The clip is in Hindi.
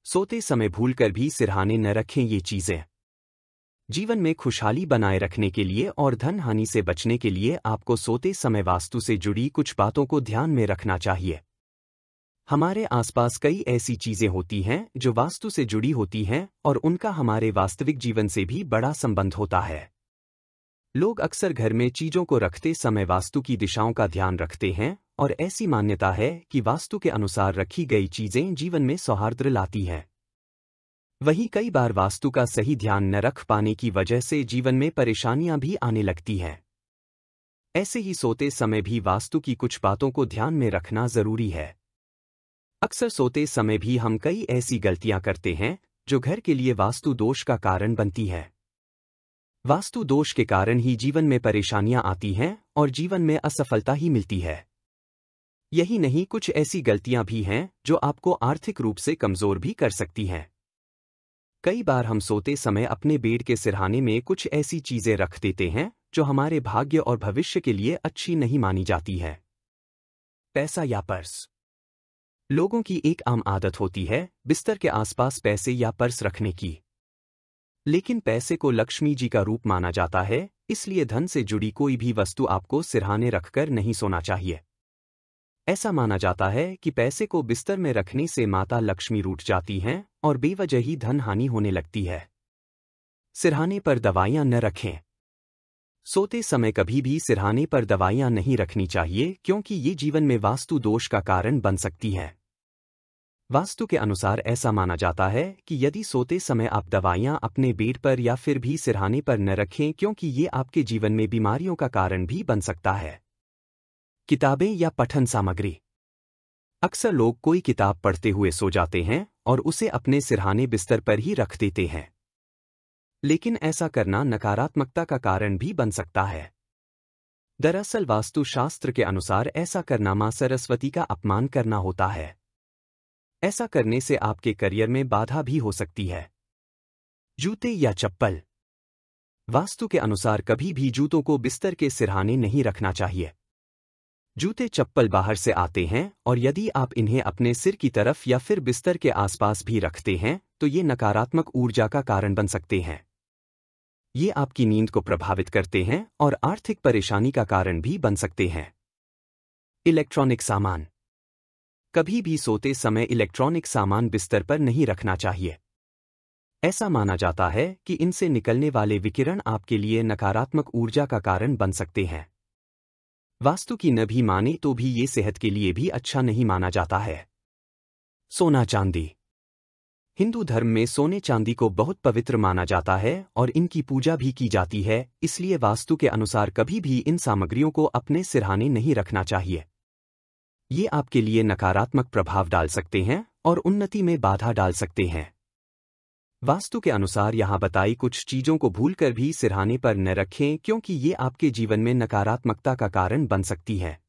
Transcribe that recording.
सोते समय भूलकर भी सिरहाने न रखें ये चीजें। जीवन में खुशहाली बनाए रखने के लिए और धन हानि से बचने के लिए आपको सोते समय वास्तु से जुड़ी कुछ बातों को ध्यान में रखना चाहिए। हमारे आसपास कई ऐसी चीजें होती हैं जो वास्तु से जुड़ी होती हैं और उनका हमारे वास्तविक जीवन से भी बड़ा संबंध होता है। लोग अक्सर घर में चीजों को रखते समय वास्तु की दिशाओं का ध्यान रखते हैं और ऐसी मान्यता है कि वास्तु के अनुसार रखी गई चीजें जीवन में सौहार्द लाती हैं। वहीं कई बार वास्तु का सही ध्यान न रख पाने की वजह से जीवन में परेशानियां भी आने लगती हैं। ऐसे ही सोते समय भी वास्तु की कुछ बातों को ध्यान में रखना जरूरी है। अक्सर सोते समय भी हम कई ऐसी गलतियां करते हैं जो घर के लिए वास्तु दोष का कारण बनती है। वास्तु दोष के कारण ही जीवन में परेशानियां आती हैं और जीवन में असफलता ही मिलती है। यही नहीं, कुछ ऐसी गलतियां भी हैं जो आपको आर्थिक रूप से कमजोर भी कर सकती हैं। कई बार हम सोते समय अपने बेड के सिरहाने में कुछ ऐसी चीजें रख देते हैं जो हमारे भाग्य और भविष्य के लिए अच्छी नहीं मानी जाती है। पैसा या पर्स। लोगों की एक आम आदत होती है बिस्तर के आसपास पैसे या पर्स रखने की। लेकिन पैसे को लक्ष्मी जी का रूप माना जाता है, इसलिए धन से जुड़ी कोई भी वस्तु आपको सिरहाने रखकर नहीं सोना चाहिए। ऐसा माना जाता है कि पैसे को बिस्तर में रखने से माता लक्ष्मी रूठ जाती हैं और बेवजह ही धन हानि होने लगती है। सिरहाने पर दवाइयां न रखें। सोते समय कभी भी सिरहाने पर दवाइयां नहीं रखनी चाहिए क्योंकि ये जीवन में वास्तु दोष का कारण बन सकती हैं। वास्तु के अनुसार ऐसा माना जाता है कि यदि सोते समय आप दवाइयां अपने बेड पर या फिर भी सिरहाने पर न रखें क्योंकि ये आपके जीवन में बीमारियों का कारण भी बन सकता है। किताबें या पठन सामग्री। अक्सर लोग कोई किताब पढ़ते हुए सो जाते हैं और उसे अपने सिरहाने बिस्तर पर ही रख देते हैं। लेकिन ऐसा करना नकारात्मकता का कारण भी बन सकता है। दरअसल वास्तुशास्त्र के अनुसार ऐसा करना मां सरस्वती का अपमान करना होता है। ऐसा करने से आपके करियर में बाधा भी हो सकती है। जूते या चप्पल। वास्तु के अनुसार कभी भी जूतों को बिस्तर के सिरहाने नहीं रखना चाहिए। जूते चप्पल बाहर से आते हैं और यदि आप इन्हें अपने सिर की तरफ या फिर बिस्तर के आसपास भी रखते हैं तो ये नकारात्मक ऊर्जा का कारण बन सकते हैं। ये आपकी नींद को प्रभावित करते हैं और आर्थिक परेशानी का कारण भी बन सकते हैं। इलेक्ट्रॉनिक सामान। कभी भी सोते समय इलेक्ट्रॉनिक सामान बिस्तर पर नहीं रखना चाहिए। ऐसा माना जाता है कि इनसे निकलने वाले विकिरण आपके लिए नकारात्मक ऊर्जा का कारण बन सकते हैं। वास्तु की न भी माने तो भी ये सेहत के लिए भी अच्छा नहीं माना जाता है। सोना चांदी। हिंदू धर्म में सोने चांदी को बहुत पवित्र माना जाता है और इनकी पूजा भी की जाती है, इसलिए वास्तु के अनुसार कभी भी इन सामग्रियों को अपने सिरहाने नहीं रखना चाहिए। ये आपके लिए नकारात्मक प्रभाव डाल सकते हैं और उन्नति में बाधा डाल सकते हैं। वास्तु के अनुसार यहाँ बताई कुछ चीजों को भूलकर भी सिरहाने पर न रखें क्योंकि ये आपके जीवन में नकारात्मकता का कारण बन सकती है।